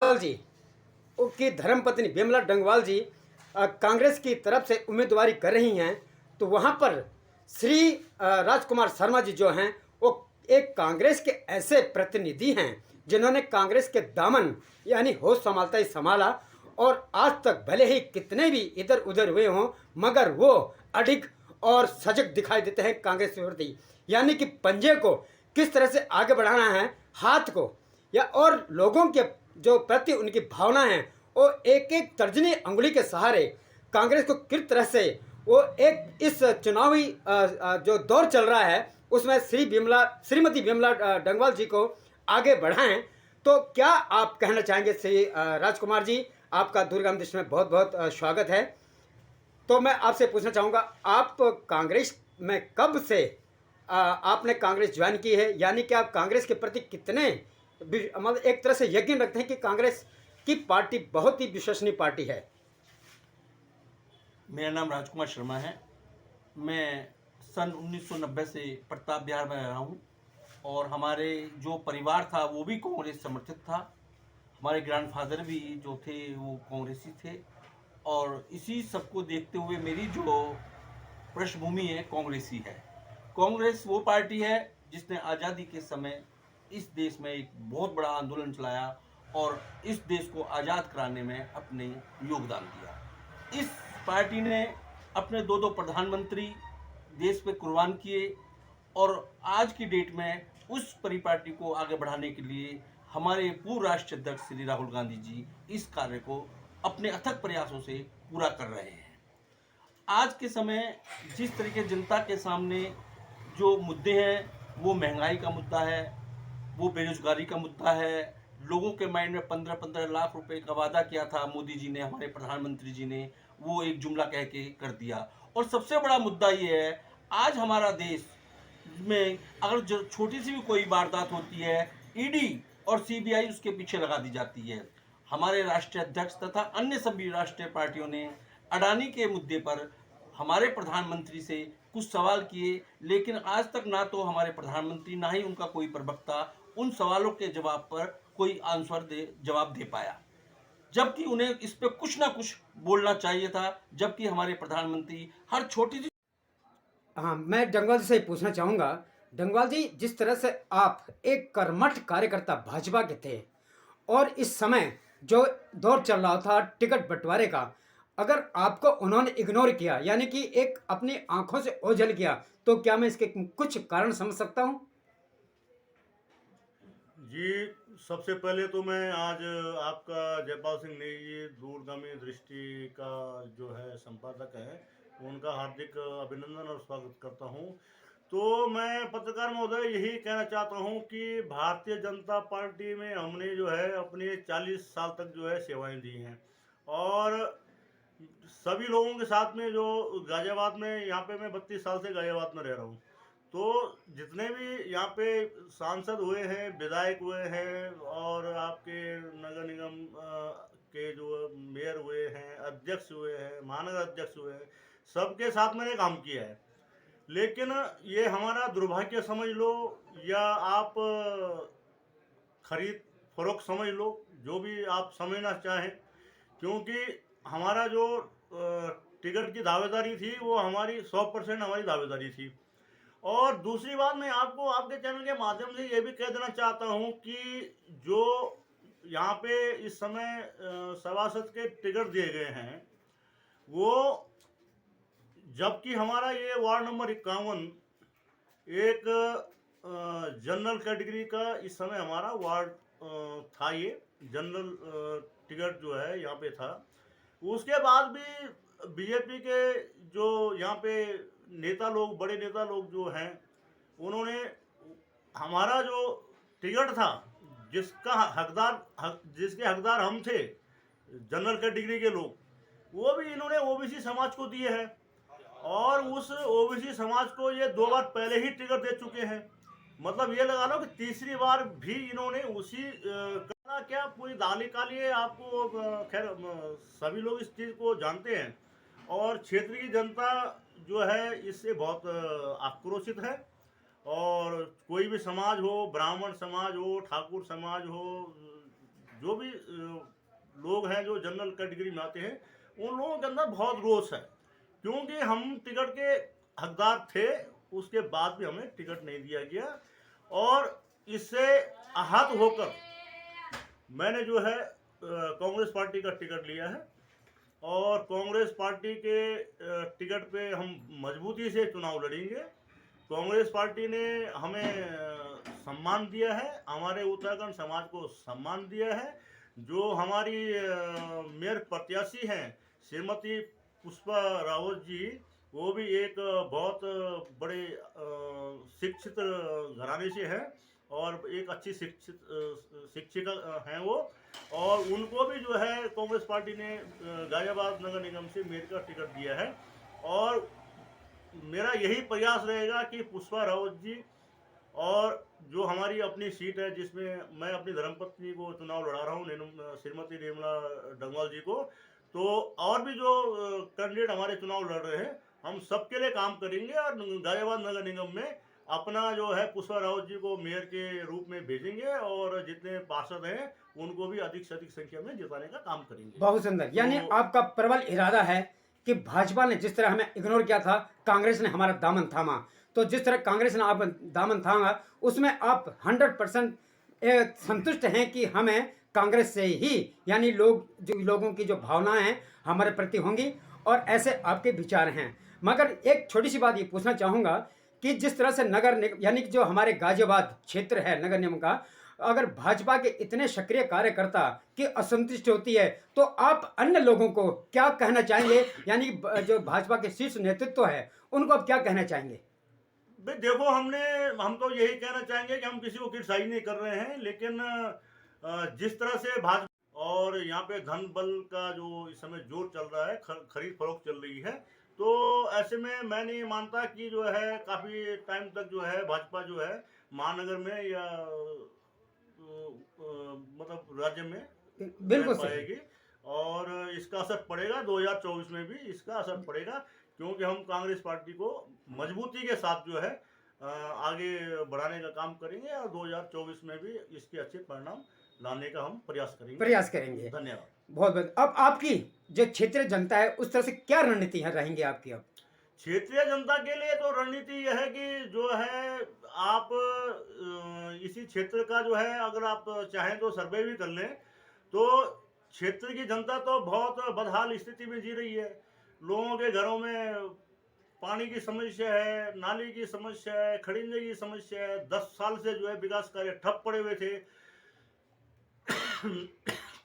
डंगवाल जी की धर्मपत्नी विमला डंगवाल जी कांग्रेस की तरफ से उम्मीदवारी कर रही हैं, तो वहाँ पर श्री राजकुमार शर्मा जी जो हैं वो एक कांग्रेस के ऐसे प्रतिनिधि हैं जिन्होंने कांग्रेस के दामन यानी होश संभालता ही संभाला, और आज तक भले ही कितने भी इधर उधर हुए हों मगर वो अडिग और सजग दिखाई देते हैं कांग्रेस के प्रति। यानी कि पंजे को किस तरह से आगे बढ़ाना है, हाथ को या और लोगों के जो प्रति उनकी भावना है वो एक एक तर्जनी अंगुली के सहारे कांग्रेस को किस तरह से वो एक इस चुनावी जो दौर चल रहा है उसमें श्रीमती विमला डंगवाल जी को आगे बढ़ाएं। तो क्या आप कहना चाहेंगे श्री राजकुमार जी? आपका दूरगामी दृष्टि में बहुत बहुत स्वागत है। तो मैं आपसे पूछना चाहूँगा, आप कांग्रेस में कब से आपने कांग्रेस ज्वाइन की है, यानी कि आप कांग्रेस के प्रति कितने मतलब एक तरह से यकीन रखते हैं कि कांग्रेस की पार्टी बहुत ही विश्वसनीय पार्टी है? मेरा नाम राजकुमार शर्मा है। मैं सन 1990 से प्रताप बिहार में रह रहा हूँ और हमारे जो परिवार था वो भी कांग्रेस समर्थित था। हमारे ग्रैंडफादर भी जो थे वो कांग्रेसी थे और इसी सबको देखते हुए मेरी जो पृष्ठभूमि है कांग्रेसी है। कांग्रेस वो पार्टी है जिसने आज़ादी के समय इस देश में एक बहुत बड़ा आंदोलन चलाया और इस देश को आज़ाद कराने में अपने योगदान दिया। इस पार्टी ने अपने दो प्रधानमंत्री देश पे कुर्बान किए और आज की डेट में उस परिपाटी को आगे बढ़ाने के लिए हमारे पूर्व राष्ट्रीय अध्यक्ष श्री राहुल गांधी जी इस कार्य को अपने अथक प्रयासों से पूरा कर रहे हैं। आज के समय जिस तरीके जनता के सामने जो मुद्दे हैं वो महंगाई का मुद्दा है, वो बेरोजगारी का मुद्दा है। लोगों के माइंड में 15-15 लाख रुपए का वादा किया था मोदी जी ने, हमारे प्रधानमंत्री जी ने, वो एक जुमला कह के कर दिया। और सबसे बड़ा मुद्दा ये है, आज हमारा देश में अगर जो छोटी सी भी कोई वारदात होती है ईडी और सीबीआई उसके पीछे लगा दी जाती है। हमारे राष्ट्रीय अध्यक्ष तथा अन्य सभी राष्ट्रीय पार्टियों ने अडानी के मुद्दे पर हमारे प्रधानमंत्री से कुछ सवाल किए, लेकिन आज तक ना तो हमारे प्रधानमंत्री ना ही उनका कोई प्रवक्ता उन सवालों के जवाब पर कोई जवाब दे पाया, जबकि उन्हें इस पे कुछ ना कुछ बोलना चाहिए था, जबकि हमारे प्रधानमंत्री हर छोटी सी। हाँ, मैं डंगवाल जी से पूछना चाहूँगा, डंगवाल जी जिस तरह से आप एक कर्मठ कार्यकर्ता भाजपा के थे और इस समय जो दौर चल रहा था टिकट बंटवारे का, अगर आपको उन्होंने इग्नोर किया यानी कि एक अपनी आंखों से ओझल किया, तो क्या मैं इसके कुछ कारण समझ सकता हूँ? जी, सबसे पहले तो मैं आज आपका जयपाल सिंह ने ये दूरगामी दृष्टि का जो है संपादक है, उनका हार्दिक अभिनंदन और स्वागत करता हूँ। तो मैं पत्रकार महोदय यही कहना चाहता हूँ कि भारतीय जनता पार्टी में हमने जो है अपने 40 साल तक जो है सेवाएं दी हैं और सभी लोगों के साथ में जो गाजियाबाद में, यहाँ पे मैं 32 साल से गाजियाबाद में रह रहा हूँ, तो जितने भी यहाँ पे सांसद हुए हैं, विधायक हुए हैं और आपके नगर निगम के जो मेयर हुए हैं, अध्यक्ष हुए हैं, महानगर अध्यक्ष हुए हैं, सबके साथ मैंने काम किया है। लेकिन ये हमारा दुर्भाग्य समझ लो या आप खरीद फरोख्त समझ लो, जो भी आप समझना चाहें, क्योंकि हमारा जो टिकट की दावेदारी थी वो हमारी 100% हमारी दावेदारी थी। और दूसरी बात मैं आपको आपके चैनल के माध्यम से ये भी कह देना चाहता हूँ कि जो यहाँ पे इस समय सभासद के टिकट दिए गए हैं, वो जबकि हमारा ये वार्ड नंबर 51 एक जनरल कैटेगरी का इस समय हमारा वार्ड था, ये जनरल टिकट जो है यहाँ पे था। उसके बाद भी बीजेपी के जो यहाँ पे नेता लोग, बड़े नेता लोग जो हैं, उन्होंने हमारा जो टिकट था जिसके हकदार हम थे, जनरल कैटेगरी के लोग, वो भी इन्होंने ओबीसी समाज को दिए हैं और उस ओबीसी समाज को ये 2 बार पहले ही टिकट दे चुके हैं। मतलब ये लगा लो कि तीसरी बार भी इन्होंने उसी करना क्या पूरी दाली काली है। आपको खैर सभी लोग इस चीज़ को जानते हैं और क्षेत्र की जनता जो है इससे बहुत आक्रोशित है। और कोई भी समाज हो, ब्राह्मण समाज हो, ठाकुर समाज हो, जो भी लोग हैं जो जनरल कैटेगरी में आते हैं, उन लोगों के अंदर बहुत रोष है, क्योंकि हम टिकट के हकदार थे, उसके बाद भी हमें टिकट नहीं दिया गया। और इससे आहत होकर मैंने जो है कांग्रेस पार्टी का टिकट लिया है, और कांग्रेस पार्टी के टिकट पे हम मजबूती से चुनाव लड़ेंगे। कांग्रेस पार्टी ने हमें सम्मान दिया है, हमारे उत्तराखंड समाज को सम्मान दिया है। जो हमारी मेयर प्रत्याशी हैं श्रीमती पुष्पा रावत जी, वो भी एक बहुत बड़े शिक्षित घराने से हैं और एक अच्छी शिक्षिका हैं वो, और उनको भी जो है कांग्रेस पार्टी ने गाजियाबाद नगर निगम से मेयर का टिकट दिया है। और मेरा यही प्रयास रहेगा कि पुष्पा रावत जी, और जो हमारी अपनी सीट है जिसमें मैं अपनी धर्मपत्नी को चुनाव लड़ा रहा हूँ, श्रीमती निर्मला डंगवाल जी को, तो और भी जो कैंडिडेट हमारे चुनाव लड़ रहे हैं, हम सबके लिए काम करेंगे और गाजियाबाद नगर निगम में अपना जो है पुष्पा रावत जी को मेयर के रूप में भेजेंगे, और जितने पार्षद हैं उनको भी अधिक से अधिक संख्या में जिताने का काम करेंगे। बहुत सुंदर। यानी आपका प्रबल इरादा है कि भाजपा ने जिस तरह हमें इग्नोर किया था, कांग्रेस ने हमारा दामन थामा, तो जिस तरह कांग्रेस ने आप दामन थामा, उसमें आप 100% संतुष्ट हैं कि हमें कांग्रेस से ही, यानी लोगों की जो भावनाएं हैं हमारे प्रति होंगी, और ऐसे आपके विचार हैं। मगर एक छोटी सी बात ये पूछना चाहूँगा कि जिस तरह से यानी कि जो हमारे गाजियाबाद क्षेत्र है नगर निगम का, अगर भाजपा के इतने सक्रिय कार्यकर्ता की असंतुष्टि होती है, तो आप अन्य लोगों को क्या कहना चाहेंगे? यानी जो भाजपा के शीर्ष नेतृत्व है उनको आप क्या कहना चाहेंगे? भाई देखो, हम तो यही कहना चाहेंगे कि हम किसी को क्रिटिसाइज नहीं कर रहे हैं, लेकिन जिस तरह से भाजपा और यहाँ पे धन बल का जो इस समय जोर चल रहा है, खरीद फरोख्त चल रही है, तो ऐसे में मैं नहीं मानता कि जो है काफ़ी टाइम तक जो है भाजपा जो है महानगर में या मतलब राज्य में बिल्कुल पाएगी, और इसका असर पड़ेगा 2024 में भी इसका असर पड़ेगा, क्योंकि हम कांग्रेस पार्टी को मजबूती के साथ जो है आगे बढ़ाने का काम करेंगे, और 2024 में भी इसके अच्छे परिणाम लाने का हम प्रयास करेंगे। धन्यवाद। बहुत बहुत। अब आपकी जो क्षेत्रीय जनता है उस तरह से क्या रणनीति है रहेंगी आपकी? अब क्षेत्रीय जनता के लिए तो रणनीति यह है कि जो है आप इसी क्षेत्र का जो है, अगर आप चाहें तो सर्वे भी कर लें, तो क्षेत्र की जनता तो बहुत बदहाल स्थिति में जी रही है। लोगों के घरों में पानी की समस्या है, नाली की समस्या है, खड़ींजे की समस्या है। 10 साल से जो है विकास कार्य ठप पड़े हुए थे।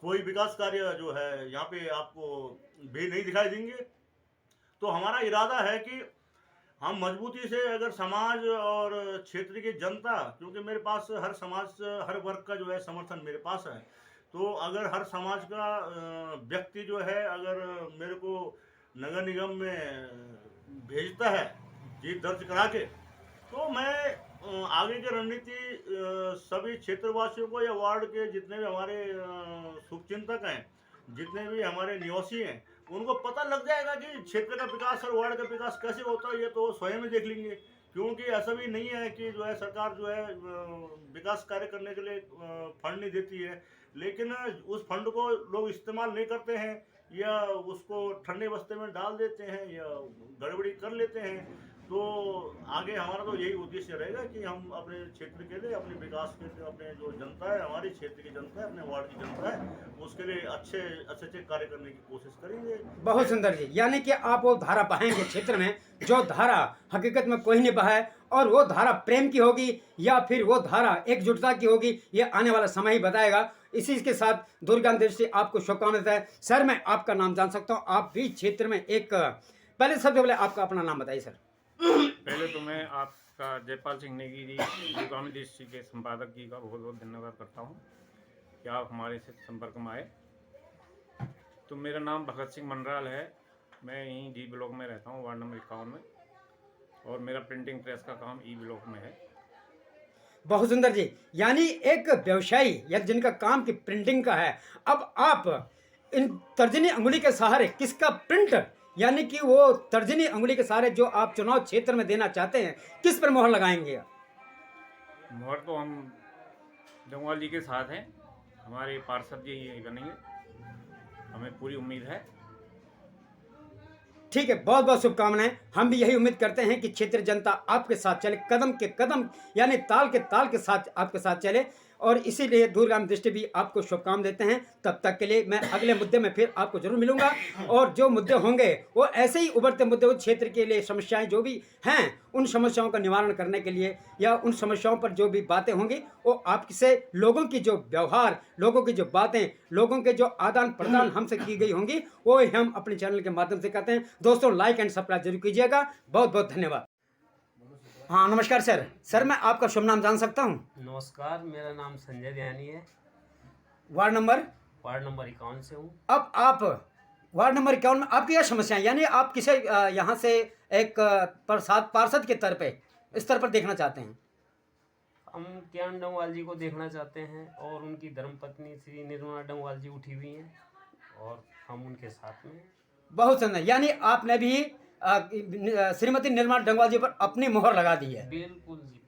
कोई विकास कार्य जो है यहाँ पे आपको भी नहीं दिखाई देंगे। तो हमारा इरादा है कि हम मजबूती से, अगर समाज और क्षेत्र की जनता, क्योंकि मेरे पास हर समाज हर वर्ग का जो है समर्थन मेरे पास है, तो अगर हर समाज का व्यक्ति जो है अगर मेरे को नगर निगम में भेजता है जीत दर्ज करा के, तो मैं आगे की रणनीति सभी क्षेत्रवासियों को या वार्ड के जितने भी हमारे शुभचिंतक हैं, जितने भी हमारे निवासी हैं, उनको पता लग जाएगा कि क्षेत्र का विकास और वार्ड का विकास कैसे होता है। ये तो स्वयं ही देख लेंगे, क्योंकि ऐसा भी नहीं है कि जो है सरकार जो है विकास कार्य करने के लिए फंड नहीं देती है, लेकिन उस फंड को लोग इस्तेमाल नहीं करते हैं, या उसको ठंडे बस्ते में डाल देते हैं, या गड़बड़ी कर लेते हैं। तो आगे हमारा तो यही उद्देश्य रहेगा कि हम अपने क्षेत्र के लिए, अपने विकास के लिए, अपने जो जनता है, हमारे क्षेत्र की जनता है, अपने वार्ड की जनता है, उसके लिए अच्छे कार्य करने की कोशिश करेंगे। बहुत सुंदर जी। यानी कि आप वो धारा बहाएंगे क्षेत्र में, जो धारा हकीकत में कोई नहीं बहाए, और वो धारा प्रेम की होगी या फिर वो धारा एकजुटता की होगी, ये आने वाला समय ही बताएगा। इसी के साथ दूरगांधी आपको शुभकामनाएं है। सर, मैं आपका नाम जान सकता हूँ? आप भी क्षेत्र में एक, पहले सबसे पहले आपका अपना नाम बताइए सर। पहले तो मैं आपका जयपाल सिंह नेगी जी, दूरगांधी डिस्ट्रिक्ट के संपादक जी का बहुत बहुत धन्यवाद करता हूँ कि आप हमारे से संपर्क में आए। तो मेरा नाम भगत सिंह मंडराल है, मैं यहीं डी ब्लॉक में रहता हूँ, वार्ड नंबर 51 में, और मेरा प्रिंटिंग प्रेस का काम ई ब्लॉक में है। बहुत सुंदर जी। यानी एक व्यवसायी या जिनका काम की प्रिंटिंग का है, अब आप इन तर्जनी अंगुली के सहारे किसका प्रिंट, यानी कि वो तर्जनी अंगुली के सहारे जो आप चुनाव क्षेत्र में देना चाहते हैं, किस पर मोहर लगाएंगे? मोहर तो हम डंगवाल जी के साथ हैं, हमारे पार्षद जी यही बनेंगे, हमें पूरी उम्मीद है। ठीक है, बहुत बहुत शुभकामनाएं। हम भी यही उम्मीद करते हैं कि क्षेत्रीय जनता आपके साथ चले, कदम के कदम यानी ताल के साथ आपके साथ चले, और इसीलिए दूरगामी दृष्टि भी आपको शुभकामनाएं देते हैं। तब तक के लिए मैं अगले मुद्दे में फिर आपको जरूर मिलूंगा, और जो मुद्दे होंगे वो ऐसे ही उभरते मुद्दे, उस क्षेत्र के लिए समस्याएं जो भी हैं उन समस्याओं का निवारण करने के लिए, या उन समस्याओं पर जो भी बातें होंगी वो आपसे लोगों की जो व्यवहार, लोगों की जो बातें, लोगों के जो आदान प्रदान हमसे की गई होंगी वो हम अपने चैनल के माध्यम से करते हैं। दोस्तों, लाइक एंड सब्सक्राइब जरूर कीजिएगा। बहुत बहुत धन्यवाद। हाँ, नमस्कार सर। सर, मैं आपका शुभ नाम जान सकता हूँ? नमस्कार, मेरा नाम संजय दयानी है। वार्ड नंबर 51 से हूँ। अब आप वार्ड नंबर 51 में आपकी क्या समस्या है, यानी आप किसे यहाँ से एक पार्षद के स्तर पर देखना चाहते हैं? हम किरण डोंगवाल जी को देखना चाहते हैं, और उनकी धर्मपत्नी श्री निर्मला डोंगवाल जी उठी हुई हैं, और हम उनके साथ में हैं। बहुत सुंदर, यानी आपने भी श्रीमती निर्मला डोंगवाल जी पर अपनी मोहर लगा दी है। बिल्कुल जी।